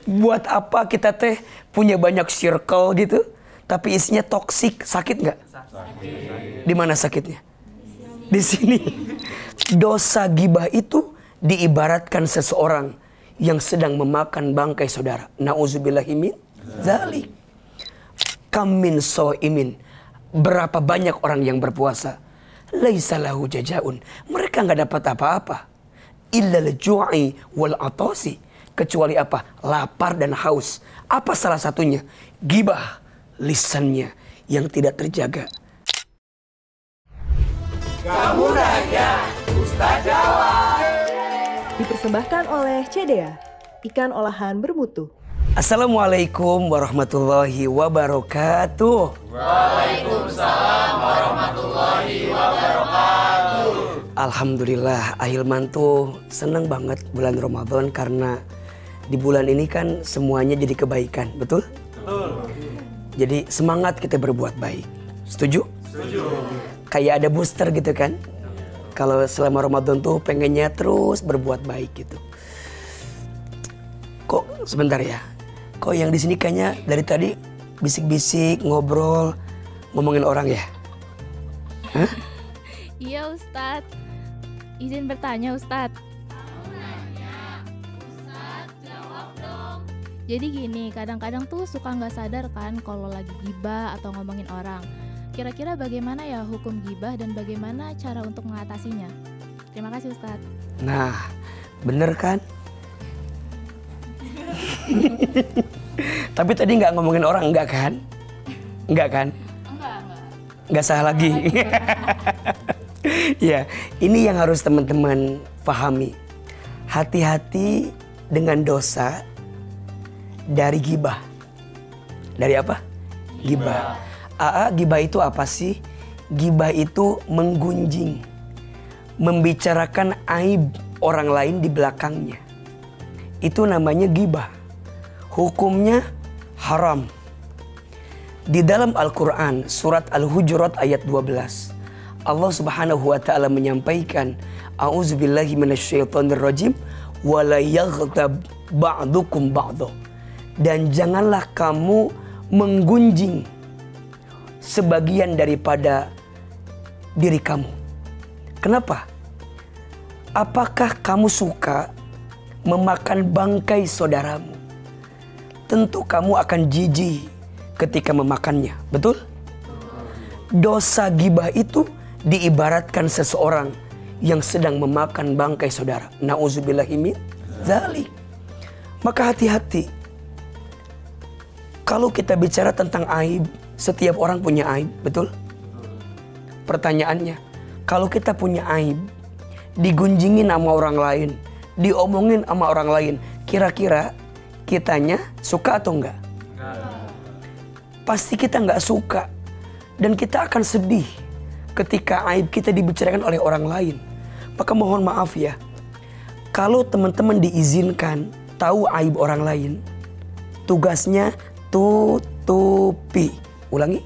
Buat apa kita teh punya banyak circle gitu, tapi isinya toksik, sakit nggak? Di mana sakitnya? Di sini. Dosa gibah itu diibaratkan seseorang yang sedang memakan bangkai saudara. Nauzubillahi min dzalik. Kam min shaimin. Berapa banyak orang yang berpuasa, laisa lahu jazaun. Mereka nggak dapat apa-apa. Illa al-ju'i wal atasi. Kecuali apa? Lapar dan haus. Apa salah satunya? Gibah, lisannya yang tidak terjaga. Kamu nanya, Ustaz jawab. Dipersembahkan oleh CDA, ikan olahan bermutu. Assalamualaikum warahmatullahi wabarakatuh. Waalaikumsalam warahmatullahi wabarakatuh. Alhamdulillah, Ahilman tuh seneng banget bulan Ramadan karena di bulan ini kan semuanya jadi kebaikan, betul? Betul. Jadi semangat kita berbuat baik. Setuju? Setuju. Kayak ada booster gitu kan? Kalau selama Ramadan tuh pengennya terus berbuat baik gitu. Kok sebentar ya? Kok yang di sini kayaknya dari tadi bisik-bisik, ngobrol, ngomongin orang ya? Hah? Iya Ustadz, izin bertanya Ustadz. Jadi gini, kadang-kadang tuh suka nggak sadar kan kalau lagi gibah atau ngomongin orang. Kira-kira bagaimana ya hukum gibah dan bagaimana cara untuk mengatasinya? Terima kasih Ustadz. Nah, bener kan? Tapi tadi nggak ngomongin orang, enggak kan? Enggak kan? Enggak. Nggak salah lagi. Ya, ini yang harus teman-teman pahami. Hati-hati dengan dosa dari gibah. Dari apa? Gibah. Gibah itu apa sih? Gibah itu menggunjing, membicarakan aib orang lain di belakangnya. Itu namanya gibah. Hukumnya haram. Di dalam Al-Quran surat Al-Hujurat ayat 12, Allah subhanahu wa ta'ala menyampaikan, A'udzubillahi minasyaitonirrajim, wa la yaghtab ba'dukum ba'du. Dan janganlah kamu menggunjing sebagian daripada diri kamu. Kenapa? Apakah kamu suka memakan bangkai saudaramu? Tentu kamu akan jijik ketika memakannya, betul? Dosa gibah itu diibaratkan seseorang yang sedang memakan bangkai saudara. Nauzubillahi min dzalik. Maka hati-hati. Kalau kita bicara tentang aib, setiap orang punya aib, betul? Pertanyaannya, kalau kita punya aib, digunjingin sama orang lain, diomongin sama orang lain, kira-kira kitanya suka atau enggak? Pasti kita enggak suka. Dan kita akan sedih ketika aib kita dibicarakan oleh orang lain. Maka mohon maaf ya, kalau teman-teman diizinkan tahu aib orang lain, tugasnya tutupi. Ulangi.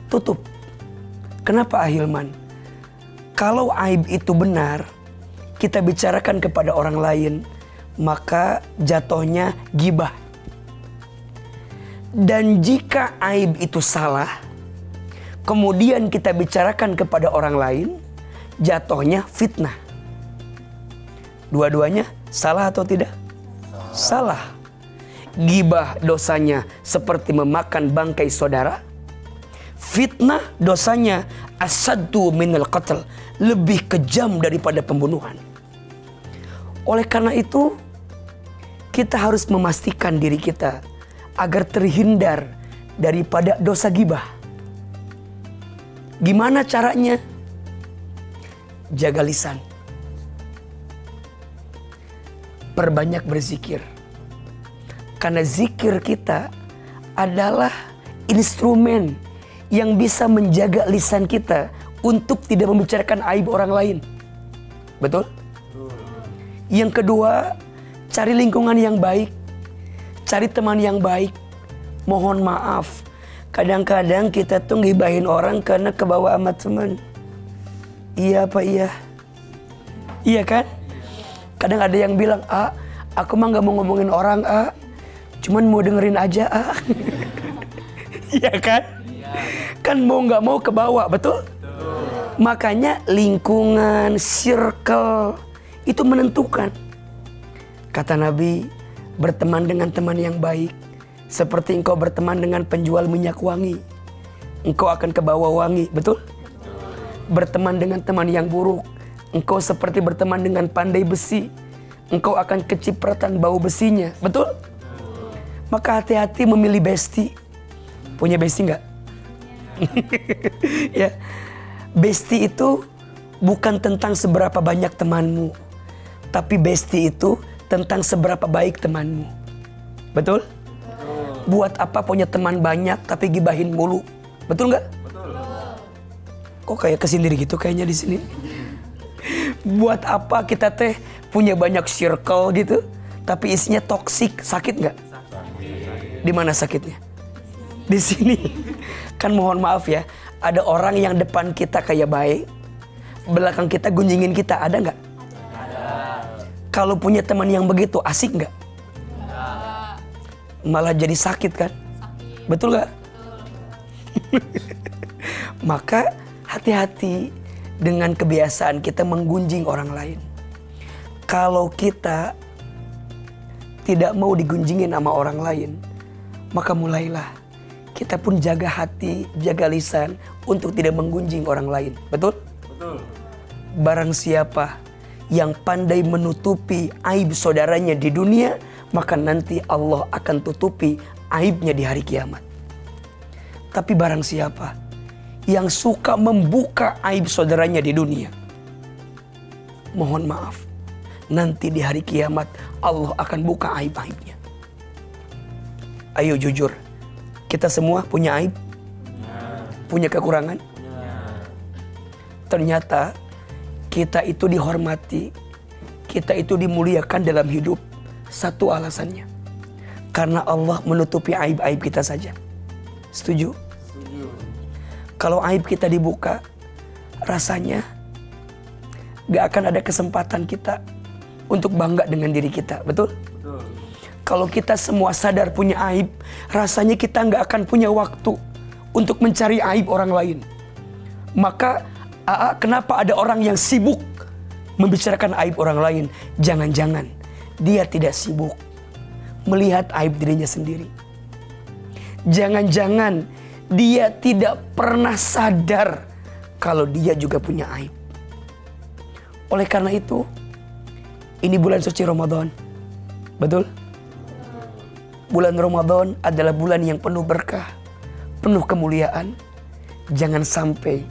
Tutup. Kenapa Ahilman? Kalau aib itu benar, kita bicarakan kepada orang lain, maka jatuhnya gibah. Dan jika aib itu salah, kemudian kita bicarakan kepada orang lain, jatuhnya fitnah. Dua-duanya salah atau tidak? Salah. Gibah dosanya seperti memakan bangkai saudara. Fitnah dosanya asaddu minal qatl, lebih kejam daripada pembunuhan. Oleh karena itu, kita harus memastikan diri kita agar terhindar daripada dosa gibah. Gimana caranya? Jaga lisan. Perbanyak berzikir. Karena zikir kita adalah instrumen yang bisa menjaga lisan kita untuk tidak membicarakan aib orang lain. Betul? Yang kedua, cari lingkungan yang baik. Cari teman yang baik. Mohon maaf, kadang-kadang kita tuh ngibahin orang karena kebawa sama teman. Iya apa iya? Iya kan? Kadang ada yang bilang, Aku mah nggak mau ngomongin orang, cuman mau dengerin aja, Iya kan? Kan mau nggak mau ke bawah, betul? Makanya lingkungan, circle itu menentukan. Kata Nabi, berteman dengan teman yang baik seperti engkau berteman dengan penjual minyak wangi, engkau akan ke bawah wangi, betul? Berteman dengan teman yang buruk, engkau seperti berteman dengan pandai besi, engkau akan kecipratan bau besinya, betul? Maka hati-hati memilih bestie. Punya bestie nggak? Ya, bestie itu bukan tentang seberapa banyak temanmu, tapi bestie itu tentang seberapa baik temanmu, betul? Buat apa punya teman banyak tapi gibahin mulu, betul nggak? Kok kayak kesindiri gitu kayaknya di sini. Buat apa kita teh punya banyak circle gitu, tapi isinya toksik, sakit nggak? Di mana sakitnya? Di sini. Kan mohon maaf ya, ada orang yang depan kita kayak baik, belakang kita gunjingin kita, ada nggak? Ada. Kalau punya teman yang begitu, asik nggak? Malah jadi sakit kan? Sakit. Betul nggak? Maka hati-hati dengan kebiasaan kita menggunjing orang lain. Kalau kita tidak mau digunjingin sama orang lain, maka mulailah kita pun jaga hati, jaga lisan untuk tidak menggunjing orang lain. Betul? Betul. Barang siapa yang pandai menutupi aib saudaranya di dunia, maka nanti Allah akan tutupi aibnya di hari kiamat. Tapi barang siapa yang suka membuka aib saudaranya di dunia, mohon maaf, nanti di hari kiamat Allah akan buka aib-aibnya. Ayo jujur, kita semua punya aib? Punya kekurangan? Ternyata kita itu dihormati, kita itu dimuliakan dalam hidup. Satu alasannya, karena Allah menutupi aib-aib kita saja. Setuju? Setuju. Kalau aib kita dibuka, rasanya gak akan ada kesempatan kita untuk bangga dengan diri kita. Betul? Betul. Kalau kita semua sadar punya aib, rasanya kita gak akan punya waktu untuk mencari aib orang lain. Maka kenapa ada orang yang sibuk membicarakan aib orang lain? Jangan-jangan dia tidak sibuk melihat aib dirinya sendiri. Jangan-jangan dia tidak pernah sadar kalau dia juga punya aib. Oleh karena itu, ini bulan suci Ramadan. Betul? Bulan Ramadan adalah bulan yang penuh berkah, penuh kemuliaan. Jangan sampai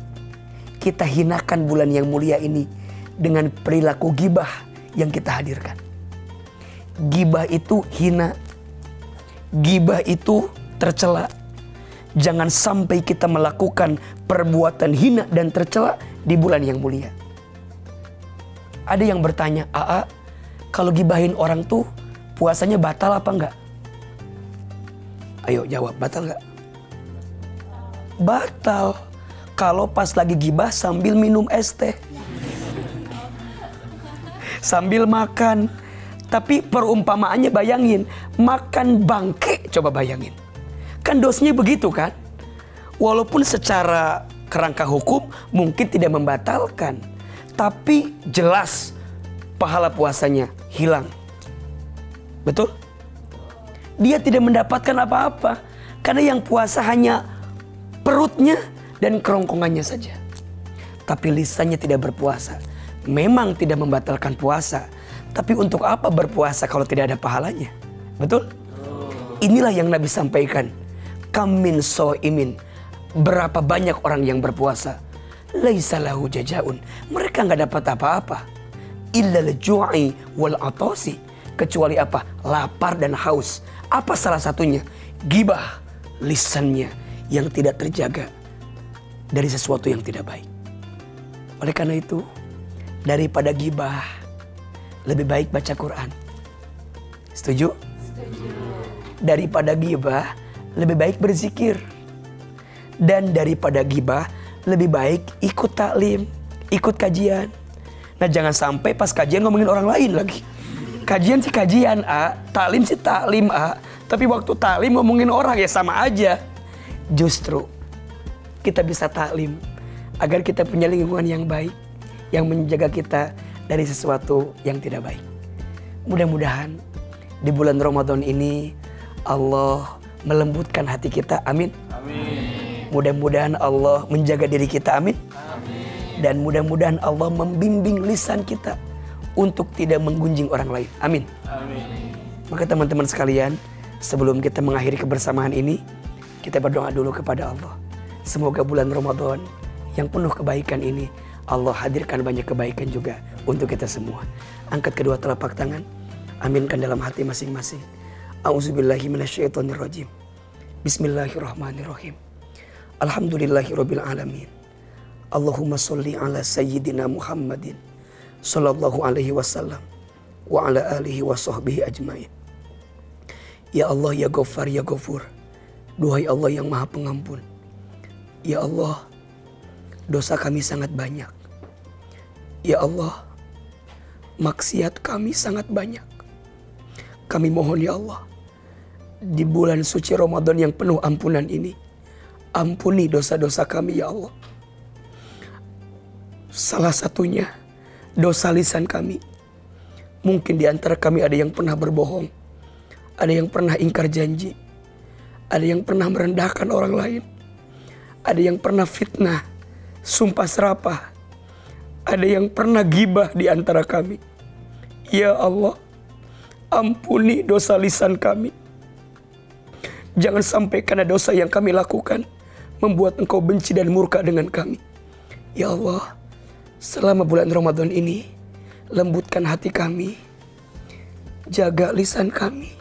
kita hinakan bulan yang mulia ini dengan perilaku gibah yang kita hadirkan. Gibah itu hina, gibah itu tercela. Jangan sampai kita melakukan perbuatan hina dan tercela di bulan yang mulia. Ada yang bertanya, kalau gibahin orang tuh puasanya batal apa enggak? Ayo jawab, batal enggak? Batal. Kalau pas lagi gibah sambil minum es teh, sambil makan. Tapi perumpamaannya bayangin, makan bangke, coba bayangin. Kan dosnya begitu kan? Walaupun secara kerangka hukum mungkin tidak membatalkan, tapi jelas pahala puasanya hilang. Betul? Dia tidak mendapatkan apa-apa, karena yang puasa hanya perutnya dan kerongkongannya saja. Tapi lisannya tidak berpuasa. Memang tidak membatalkan puasa, tapi untuk apa berpuasa kalau tidak ada pahalanya? Betul? Inilah yang Nabi sampaikan. Kam min so'imin, berapa banyak orang yang berpuasa, laisa lahu jazaun, mereka nggak dapat apa-apa, illa al-ju'i wal atasi, kecuali apa? Lapar dan haus. Apa salah satunya? Gibah, lisannya yang tidak terjaga dari sesuatu yang tidak baik. Oleh karena itu, daripada gibah, lebih baik baca Quran. Setuju? Setuju. Daripada gibah, lebih baik berzikir. Dan daripada gibah, lebih baik ikut taklim, ikut kajian. Nah, jangan sampai pas kajian ngomongin orang lain lagi. Kajian sih kajian, A. Taklim sih taklim, A. Tapi waktu taklim ngomongin orang ya sama aja. Justru kita bisa taklim agar kita punya lingkungan yang baik, yang menjaga kita dari sesuatu yang tidak baik. Mudah-mudahan di bulan Ramadan ini Allah melembutkan hati kita, amin. Amin. Mudah-mudahan Allah menjaga diri kita, amin. Amin. Dan mudah-mudahan Allah membimbing lisan kita untuk tidak menggunjing orang lain, amin. Amin. Maka teman-teman sekalian, sebelum kita mengakhiri kebersamaan ini, kita berdoa dulu kepada Allah. Semoga bulan Ramadan yang penuh kebaikan ini Allah hadirkan banyak kebaikan juga untuk kita semua. Angkat kedua telapak tangan, aminkan dalam hati masing-masing. A'udzubillahi minasyaitonirrajim. Bismillahirrahmanirrahim. Alhamdulillahirabbil alamin. Allahumma sholli ala sayyidina Muhammadin sallallahu alaihi wasallam wa ala alihi wa sahbihi ajmain. Ya Allah, ya Ghaffar, ya Ghafur. Duhai Allah yang Maha Pengampun. Ya Allah, dosa kami sangat banyak. Ya Allah, maksiat kami sangat banyak. Kami mohon ya Allah, di bulan suci Ramadan yang penuh ampunan ini, ampuni dosa-dosa kami ya Allah. Salah satunya dosa lisan kami. Mungkin di antara kami ada yang pernah berbohong, ada yang pernah ingkar janji, ada yang pernah merendahkan orang lain, ada yang pernah fitnah, sumpah serapah, ada yang pernah gibah di antara kami. Ya Allah, ampuni dosa lisan kami. Jangan sampai karena dosa yang kami lakukan membuat Engkau benci dan murka dengan kami. Ya Allah, selama bulan Ramadan ini, lembutkan hati kami, jaga lisan kami,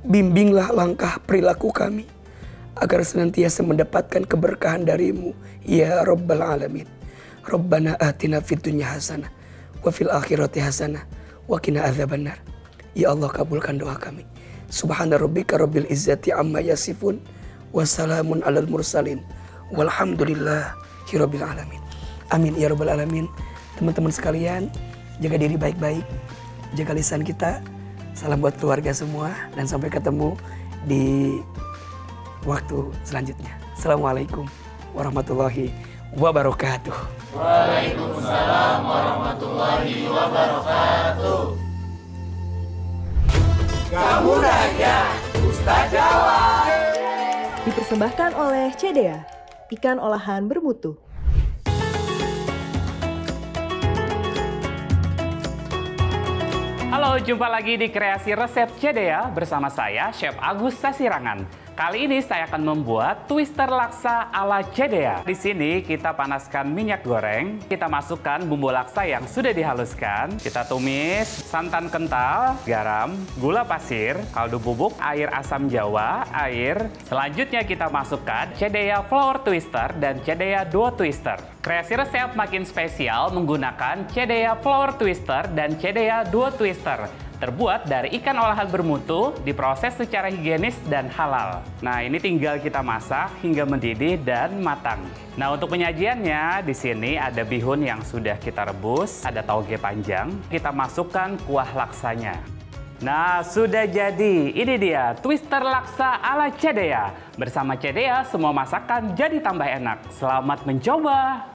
bimbinglah langkah perilaku kami, agar senantiasa mendapatkan keberkahan dari-Mu, ya Rabbal Alamin. Rabbana atina fid dunya hasanah, wa fil akhirati hasanah, wa qina adzabannar. Ya Allah, kabulkan doa kami. Subhana rabbika rabbil izzati amma yasifun, wa salamun alal mursalin, walhamdulillahi rabbil alamin. Amin ya Rabbal Alamin. Teman-teman sekalian, jaga diri baik-baik, jaga lisan kita. Salam buat keluarga semua, dan sampai ketemu di waktu selanjutnya. Assalamualaikum warahmatullahi wabarakatuh. Waalaikumsalam warahmatullahi wabarakatuh. Kamu nanya, Ustaz jawab. Dipersembahkan oleh CDA, ikan olahan bermutu. Halo, jumpa lagi di Kreasi Resep CDA bersama saya, Chef Agus Sasirangan. Kali ini saya akan membuat twister laksa ala CDA. Di sini kita panaskan minyak goreng, kita masukkan bumbu laksa yang sudah dihaluskan, kita tumis santan kental, garam, gula pasir, kaldu bubuk, air asam jawa, air. Selanjutnya kita masukkan CDA flour twister dan CDA duo twister. Kreasi Resep makin spesial menggunakan CDA flour twister dan CDA duo twister. Terbuat dari ikan olahan bermutu, diproses secara higienis dan halal. Nah, ini tinggal kita masak hingga mendidih dan matang. Nah, untuk penyajiannya, di sini ada bihun yang sudah kita rebus, ada tauge panjang, kita masukkan kuah laksanya. Nah, sudah jadi. Ini dia, twister laksa ala CDA. Bersama CDA, semua masakan jadi tambah enak. Selamat mencoba!